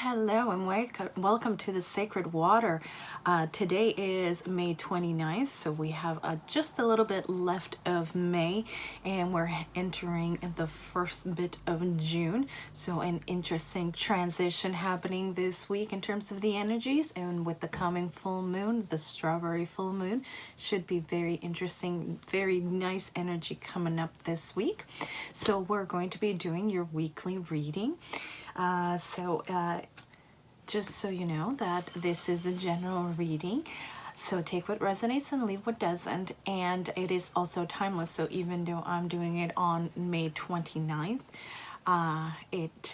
Hello and welcome to the Sacred Water. Today is May 29th, so we have just a little bit left of May and we're entering the first bit of June. So an interesting transition happening this week in terms of the energies, and with the coming full moon, the strawberry full moon, should be very interesting, very nice energy coming up this week. So we're going to be doing your weekly reading. Just so you know that this is a general reading, so take what resonates and leave what doesn't, and it is also timeless. So even though I'm doing it on May 29th,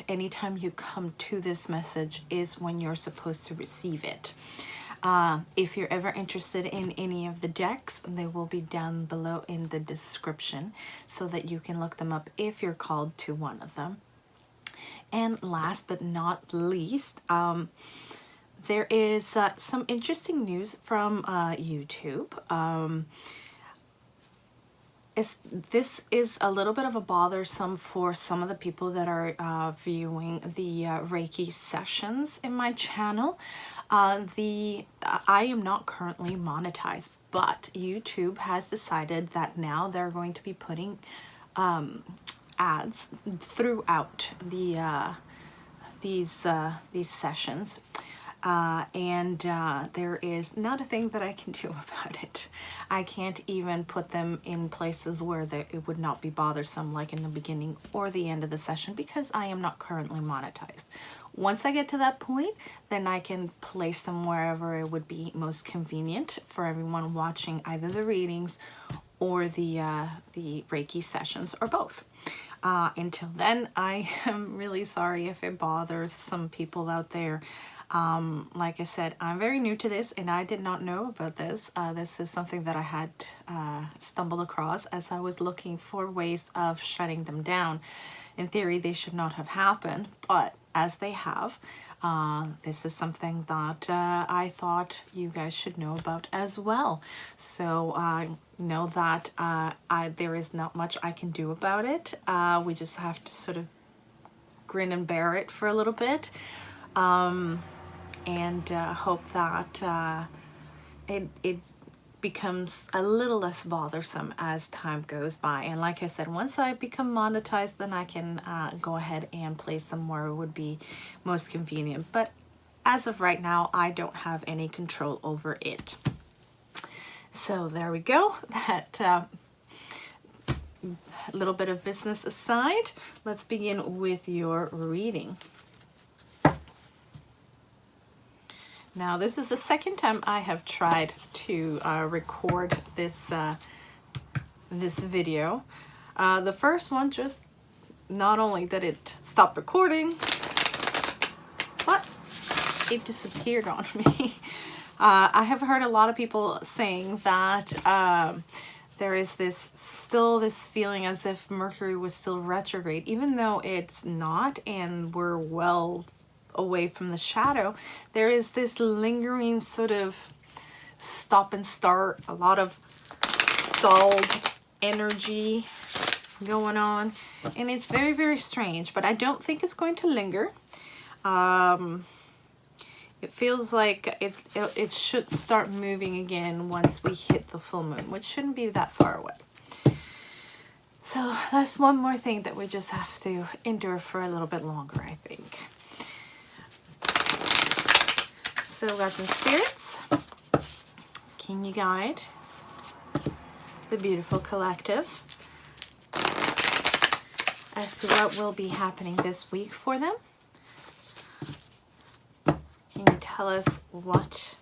anytime you come to this message is when you're supposed to receive it. If you're ever interested in any of the decks, they will be down below in the description so that you can look them up if you're called to one of them. And last but not least, there is some interesting news from YouTube. This is a little bit of a bothersome for some of the people that are viewing the Reiki sessions in my channel. I am not currently monetized, but YouTube has decided that now they're going to be putting ads throughout these sessions, and there is not a thing that I can do about it. I can't even put them in places where it would not be bothersome, like in the beginning or the end of the session, because I am not currently monetized. Once I get to that point, then I can place them wherever it would be most convenient for everyone watching either the readings or the Reiki sessions, or both. Until then, I am really sorry if it bothers some people out there. Like I said, I'm very new to this and I did not know about this. This is something that I had stumbled across as I was looking for ways of shutting them down. In theory, they should not have happened, but as they have, this is something that I thought you guys should know about as well. So know that there is not much I can do about it. We just have to sort of grin and bear it for a little bit, and hope that it becomes a little less bothersome as time goes by. And like I said, once I become monetized, then I can go ahead and place them where it would be most convenient. But as of right now, I don't have any control over it. So there we go. That little bit of business aside, let's begin with your reading. Now, this is the second time I have tried to record this this video. The first one, just not only did it stop recording, but it disappeared on me. I have heard a lot of people saying that there is still this feeling as if Mercury was still retrograde, even though it's not, and we're well away from the shadow. There is this lingering sort of stop and start, a lot of stalled energy going on, and it's very, very strange, but I don't think it's going to linger. It feels like it should start moving again once we hit the full moon, which shouldn't be that far away. So that's one more thing that we just have to endure for a little bit longer, I think. So, guys and spirits, can you guide the beautiful collective as to what will be happening this week for them? Can you tell us what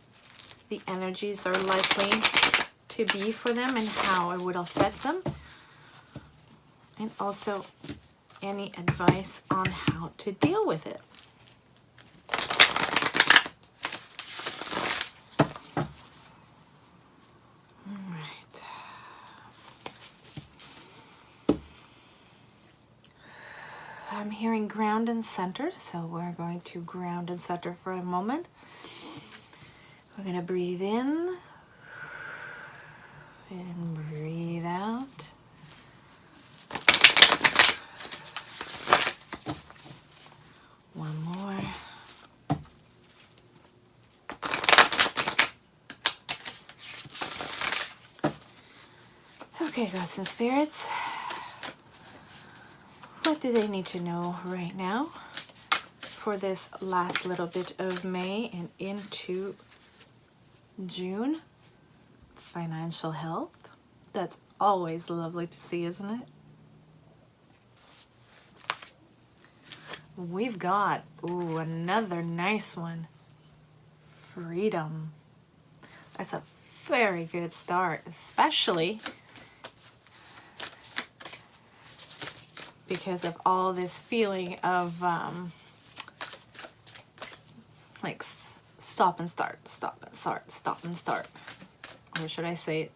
the energies are likely to be for them and how it would affect them? And also any advice on how to deal with it. I'm hearing ground and center, so we're going to ground and center for a moment. We're going to breathe in and breathe out. One more. Okay, gods and spirits. What do they need to know right now for this last little bit of May and into June? Financial health. That's always lovely to see, isn't it? We've got, ooh, another nice one. Freedom. That's a very good start, especially because of all this feeling of like stop and start, stop and start, stop and start. Or should I say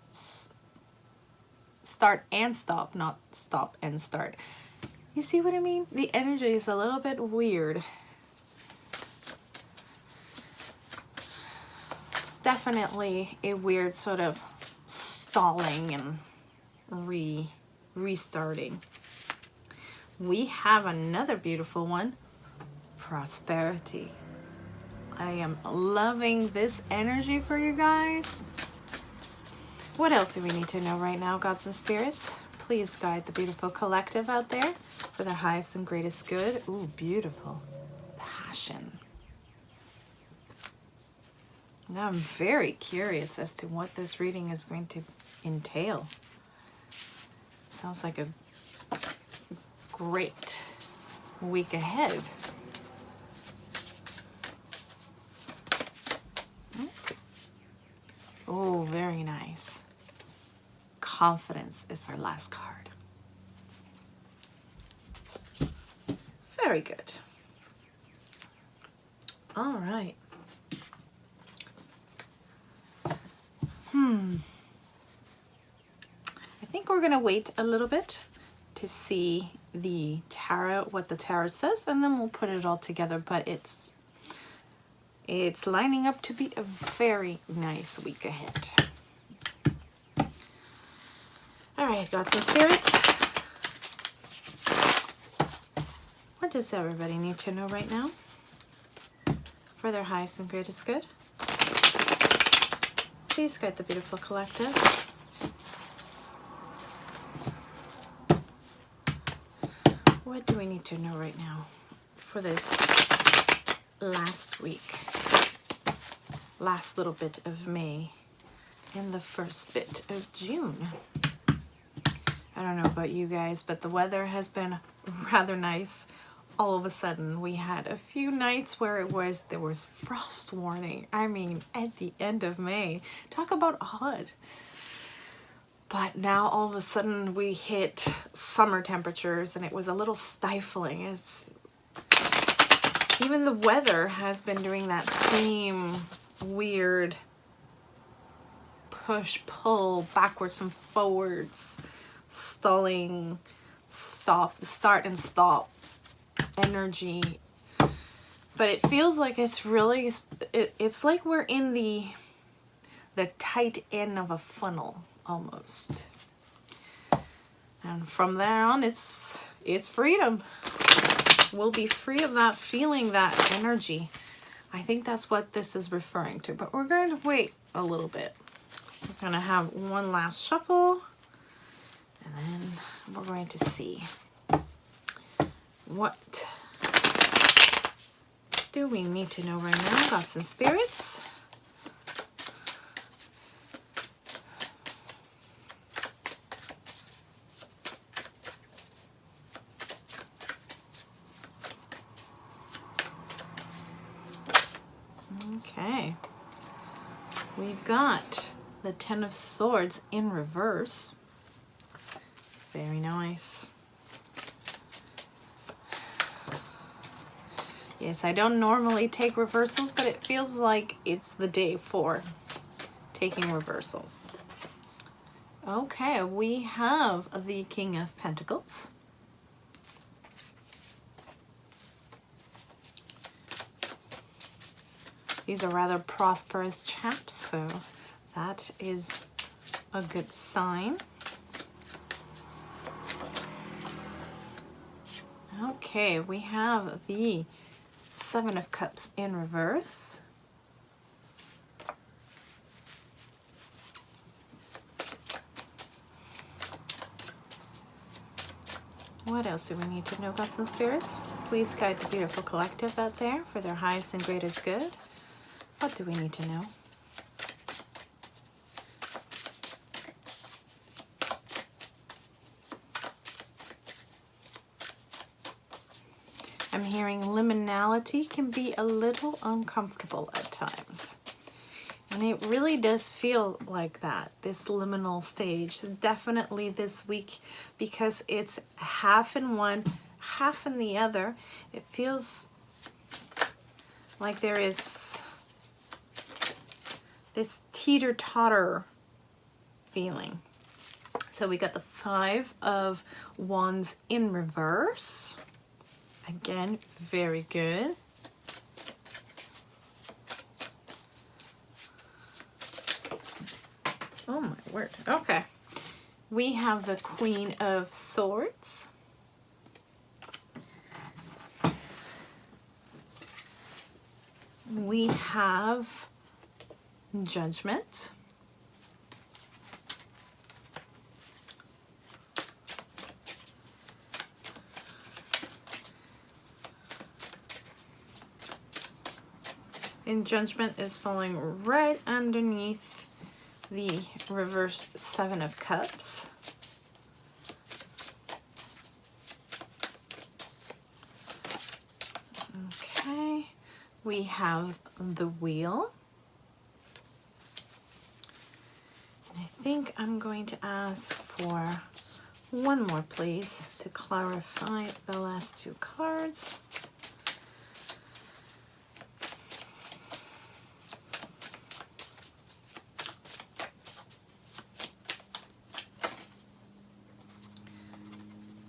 start and stop, not stop and start. You see what I mean? The energy is a little bit weird. Definitely a weird sort of stalling and restarting. We have another beautiful one, prosperity. I am loving this energy for you guys. What else do we need to know right now, gods and spirits? Please guide the beautiful collective out there for their highest and greatest good. Ooh, beautiful. Passion. Now I'm very curious as to what this reading is going to entail. Sounds like a great week ahead. Oh, very nice. Confidence is our last card. Very good. All right. I think we're going to wait a little bit to see the tarot, what the tarot says, and then we'll put it all together. But it's lining up to be a very nice week ahead. All right, gods and spirits. What does everybody need to know right now for their highest and greatest good? Please guide the beautiful collective. What do we need to know right now for this last week? Last little bit of May and the first bit of June. I don't know about you guys, but the weather has been rather nice. All of a sudden, we had a few nights where there was frost warning. I mean, at the end of May. Talk about odd. But now all of a sudden we hit summer temperatures and it was a little stifling. Even the weather has been doing that same weird push, pull, backwards and forwards, stalling, stop, start and stop energy. But it feels like it's really, it's like we're in the tight end of a funnel almost. And from there on, it's freedom. We'll be free of that feeling, that energy. I think that's what this is referring to. But we're going to wait a little bit. We're going to have one last shuffle. And then we're going to see what do we need to know right now, gods and spirits. Okay, we've got the Ten of Swords in reverse. Very nice. Yes, I don't normally take reversals, but it feels like it's the day for taking reversals. Okay, we have the King of Pentacles. These are rather prosperous chaps, so that is a good sign. Okay, we have the Seven of Cups in reverse. What else do we need to know, gods and spirits? Please guide the beautiful collective out there for their highest and greatest good. What do we need to know? I'm hearing liminality can be a little uncomfortable at times. And it really does feel like that, this liminal stage, definitely this week, because it's half in one, half in the other. It feels like there is this teeter-totter feeling. So we got the 5 of Wands in reverse. Again, very good. Oh my word. Okay. We have the Queen of Swords. We have Judgment. And Judgment is falling right underneath the reversed 7 of Cups. Okay, we have the Wheel. And I think I'm going to ask for one more, please, to clarify the last 2 cards.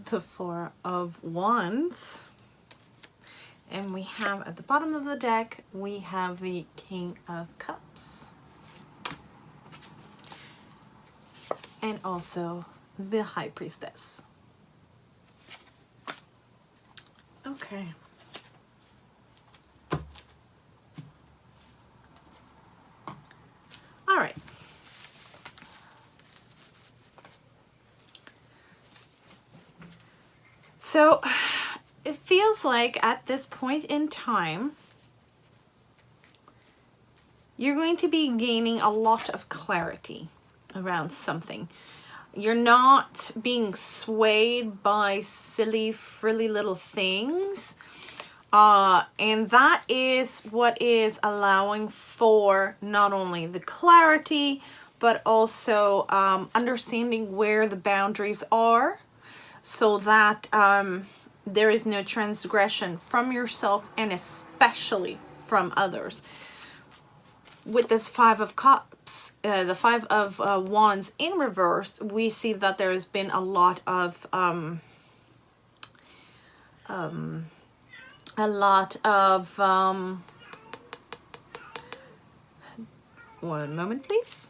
The 4 of Wands, and we have at the bottom of the deck, we have the King of Cups, and also the High Priestess. Okay. All right. So it feels like at this point in time, you're going to be gaining a lot of clarity around something. You're not being swayed by silly, frilly little things. And that is what is allowing for not only the clarity, but also understanding where the boundaries are, so that there is no transgression from yourself and especially from others. With this 5 of Cups, the 5 of Wands in reverse, we see that there has been a lot of one moment please.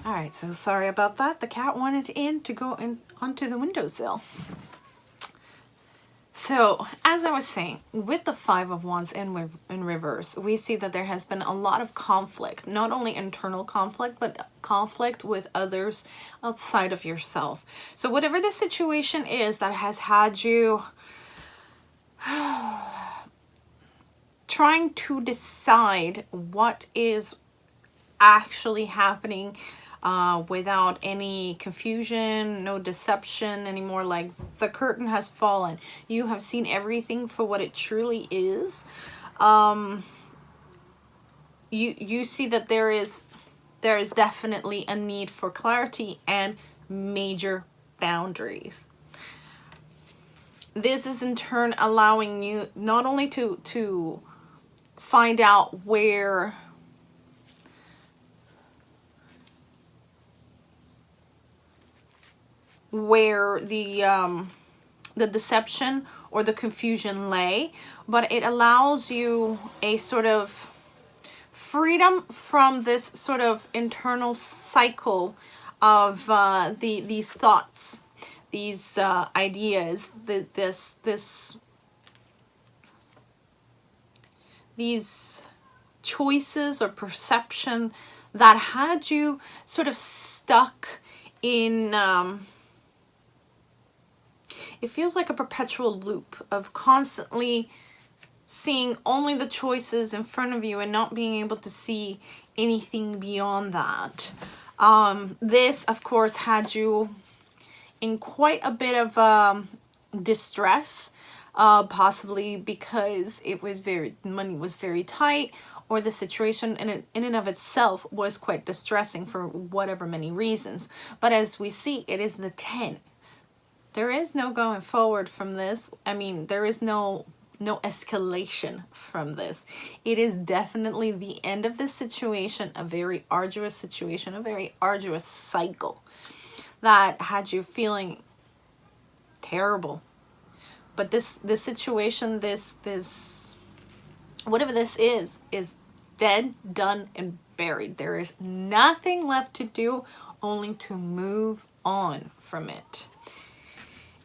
All right, so sorry about that. The cat wanted in to go in onto the windowsill. So, as I was saying, with the 5 of Wands in reverse, we see that there has been a lot of conflict, not only internal conflict, but conflict with others outside of yourself. So whatever the situation is that has had you trying to decide what is actually happening without any confusion, no deception anymore, like the curtain has fallen. You have seen everything for what it truly is. You see that there is definitely a need for clarity and major boundaries. This is in turn allowing you not only to find out where the deception or the confusion lay, but it allows you a sort of freedom from this sort of internal cycle of these thoughts, these ideas, these choices or perception that had you sort of stuck in it feels like a perpetual loop of constantly seeing only the choices in front of you and not being able to see anything beyond that. This, of course, had you in quite a bit of distress, possibly because money was very tight, or the situation in and of itself was quite distressing for whatever many reasons. But as we see, it is the 10. There is no going forward from this. I mean, there is no escalation from this. It is definitely the end of this situation, a very arduous situation, a very arduous cycle that had you feeling terrible. But this situation, this whatever this is dead, done, and buried. There is nothing left to do, only to move on from it.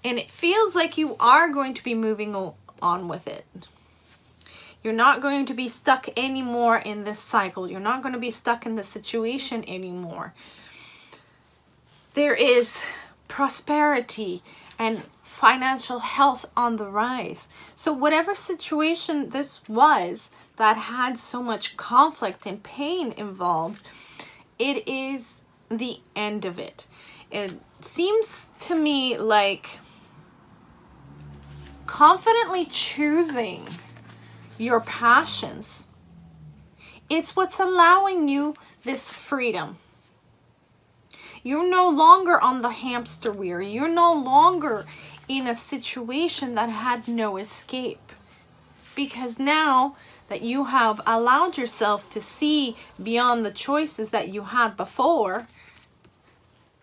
And it feels like you are going to be moving on with it. You're not going to be stuck anymore in this cycle. You're not going to be stuck in this situation anymore. There is prosperity and financial health on the rise. So whatever situation this was that had so much conflict and pain involved, it is the end of it. It seems to me like confidently choosing your passions, it's what's allowing you this freedom. You're no longer on the hamster wheel. You're no longer in a situation that had no escape. Because now that you have allowed yourself to see beyond the choices that you had before,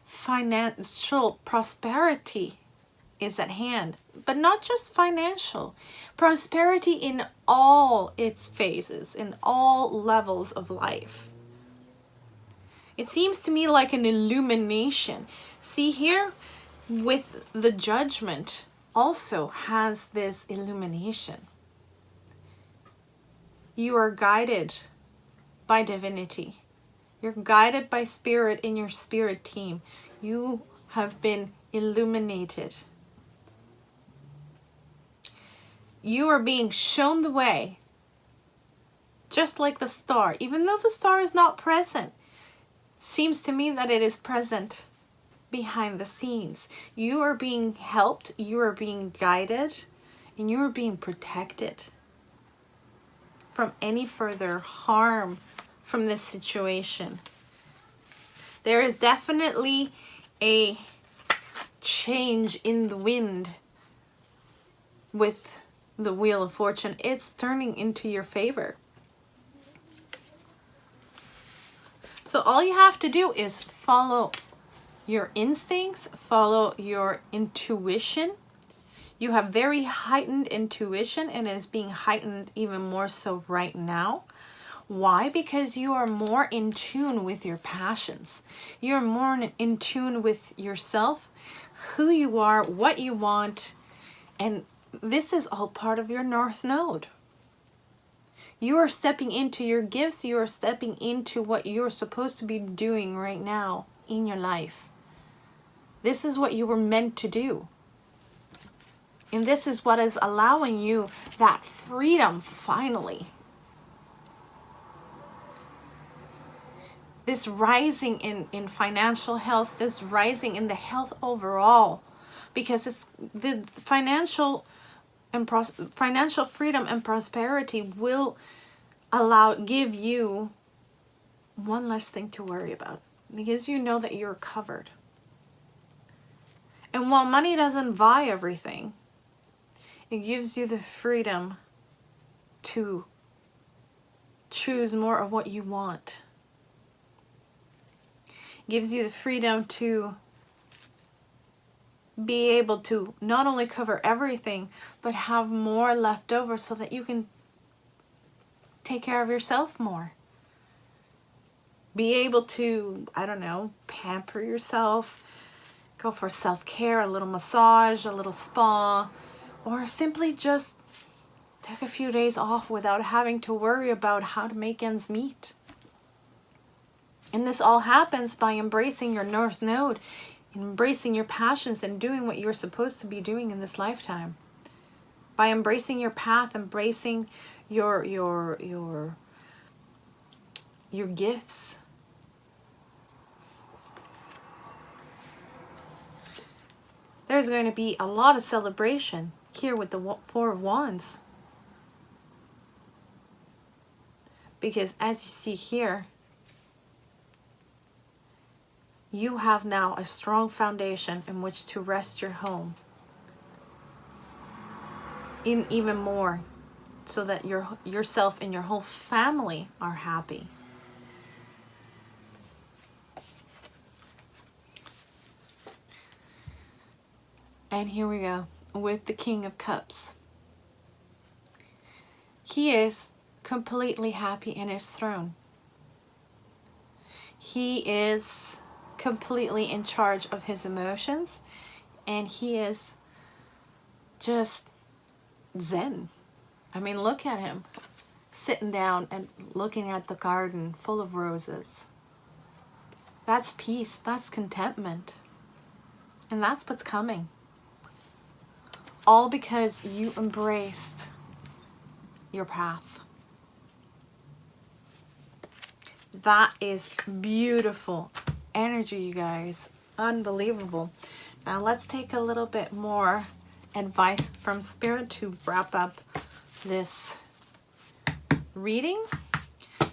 financial prosperity is at hand. But not just financial. Prosperity in all its phases, in all levels of life. It seems to me like an illumination. See here, with the Judgment also has this illumination. You are guided by divinity. You're guided by spirit in your spirit team. You have been illuminated. You are being shown the way, just like the star. Even though the star is not present, seems to me that it is present behind the scenes. You are being helped, you are being guided, and you are being protected from any further harm from this situation. There is definitely a change in the wind with the Wheel of Fortune. It's turning into your favor. So all you have to do is follow your instincts, follow your intuition. You have very heightened intuition, and it is being heightened even more so right now. Why? Because you are more in tune with your passions. You're more in tune with yourself, who you are, what you want, and this is all part of your North Node. You are stepping into your gifts. You are stepping into what you're supposed to be doing right now in your life. This is what you were meant to do. And this is what is allowing you that freedom finally. This rising in financial health, this rising in the health overall. Because it's the financial freedom and prosperity will give you one less thing to worry about, because you know that you're covered. And while money doesn't buy everything, it gives you the freedom to choose more of what you want. It gives you the freedom to be able to not only cover everything, but have more left over so that you can take care of yourself more. Be able to, I don't know, pamper yourself, go for self-care, a little massage, a little spa, or simply just take a few days off without having to worry about how to make ends meet. And this all happens by embracing your North Node embracing your passions and doing what you're supposed to be doing in this lifetime. By embracing your path, embracing your gifts. There's going to be a lot of celebration here with the Four of Wands. Because as you see here, you have now a strong foundation in which to rest your home. In even more, so that yourself and your whole family are happy. And here we go with the King of Cups. He is completely happy in his throne. He is completely in charge of his emotions, and he is just zen. I mean, look at him sitting down and looking at the garden full of roses. That's peace, that's contentment, and that's what's coming. All because you embraced your path. That is beautiful energy, you guys. Unbelievable. Now let's take a little bit more advice from Spirit to wrap up this reading.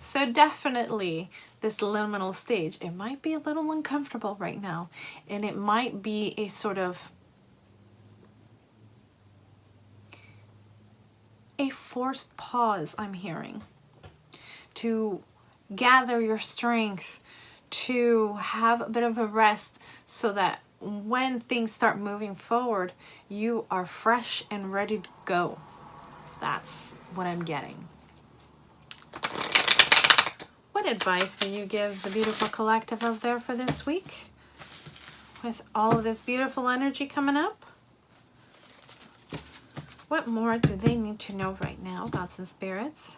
So definitely this liminal stage, it might be a little uncomfortable right now, and it might be a sort of a forced pause, I'm hearing, to gather your strength, to have a bit of a rest, so that when things start moving forward, you are fresh and ready to go. That's what I'm getting. What advice do you give the beautiful collective out there for this week? With all of this beautiful energy coming up? What more do they need to know right now, gods and spirits?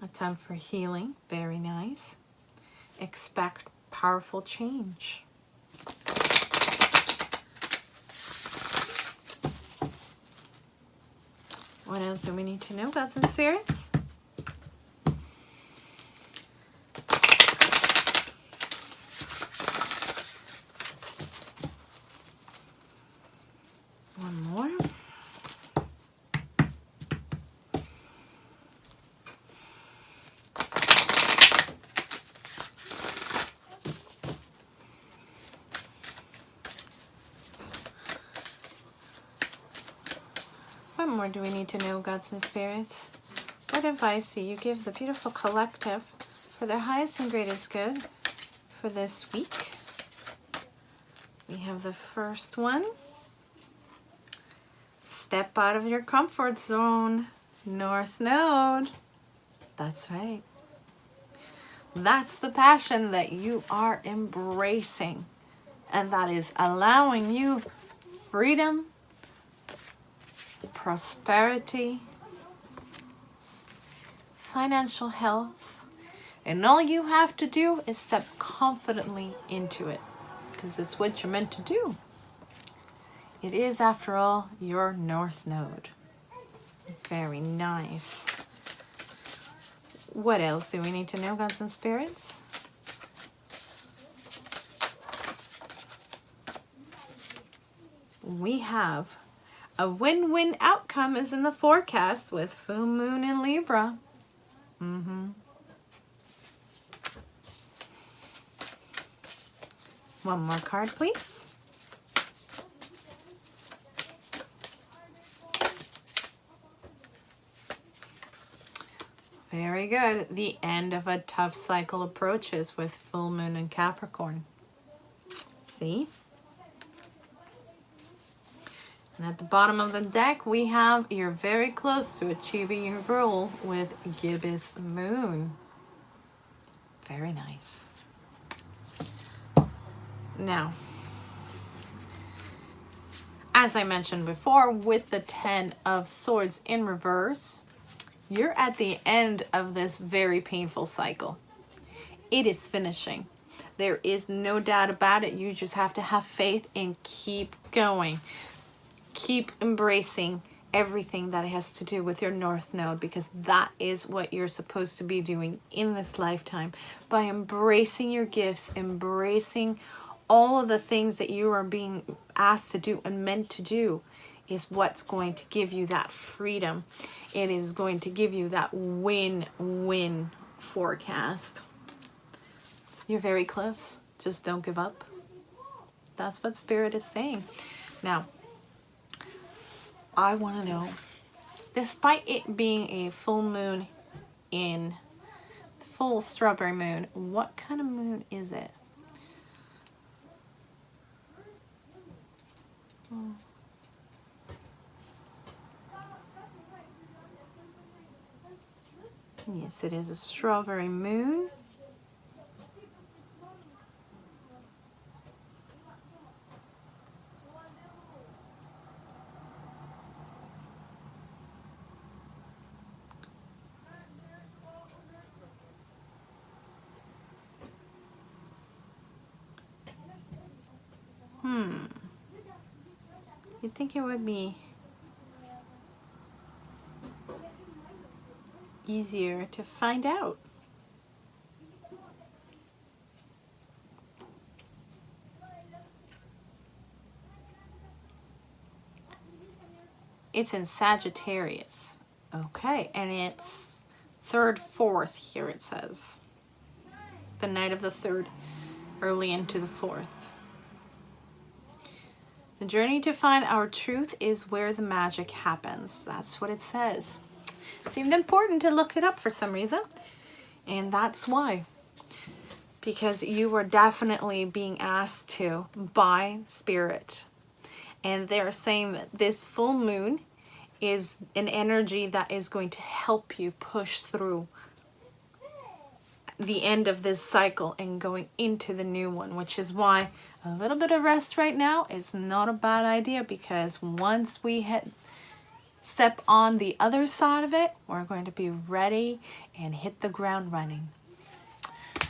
A time for healing, very nice. Expect powerful change. What else do we need to know, gods and spirits? One more. What more do we need to know, gods and spirits? What advice do you give the beautiful collective for their highest and greatest good for this week? We have the first one. Step out of your comfort zone, North Node. That's right. That's the passion that you are embracing, and that is allowing you freedom, prosperity, financial health, and all you have to do is step confidently into it, because it's what you're meant to do. It is, after all, your North Node. Very nice. What else do we need to know, gods and spirits? We have a win-win outcome is in the forecast with full moon in Libra. One more card, please. Very good. The end of a tough cycle approaches with full moon in Capricorn. See? And at the bottom of the deck, we have you're very close to achieving your goal with gibbous moon. Very nice. Now, as I mentioned before, with the 10 of Swords in reverse, you're at the end of this very painful cycle. It is finishing. There is no doubt about it. You just have to have faith and keep going. Keep embracing everything that has to do with your North Node, because that is what you're supposed to be doing in this lifetime. By embracing your gifts, embracing all of the things that you are being asked to do and meant to do, is what's going to give you that freedom. It is going to give you that win-win forecast. You're very close. Just don't give up. That's what Spirit is saying. Now, I want to know, despite it being a full moon in full strawberry moon, what kind of moon is it? Yes, it is a strawberry moon. You'd think it would be easier to find out. It's in Sagittarius. Okay, and it's 3rd, 4th here it says. The night of the 3rd, early into the 4th. The journey to find our truth is where the magic happens. That's what it says. It seemed important to look it up for some reason. And that's why. Because you were definitely being asked to by Spirit. And they're saying that this full moon is an energy that is going to help you push through the end of this cycle and going into the new one, which is why a little bit of rest right now is not a bad idea, because once we step on the other side of it, we're going to be ready and hit the ground running.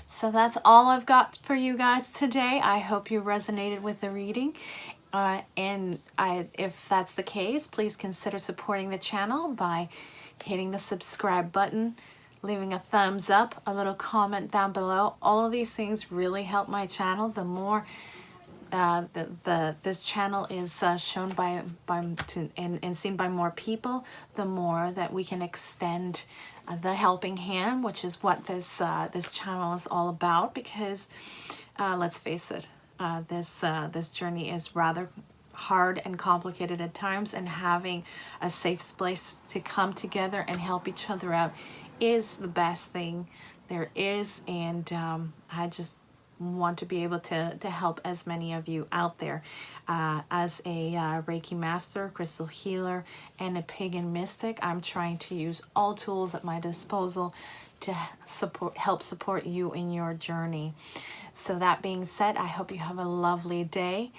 So that's all I've got for you guys today. I hope you resonated with the reading. If that's the case, please consider supporting the channel by hitting the subscribe button, leaving a thumbs up, a little comment down below. All of these things really help my channel. The more this channel is shown and seen by more people, the more that we can extend the helping hand, which is what this channel is all about. Because let's face it, this journey is rather hard and complicated at times, and having a safe place to come together and help each other out is the best thing there is. And I just want to be able to help as many of you out there. As a Reiki master, crystal healer, and a pagan mystic, I'm trying to use all tools at my disposal to help support you in your journey. So that being said, I hope you have a lovely day.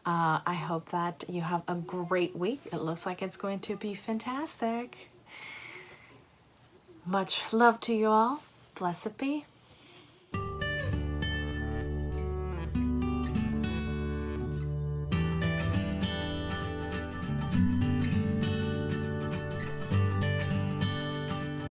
I hope that you have a great week. It looks like it's going to be fantastic. Much love to you all. Blessed be.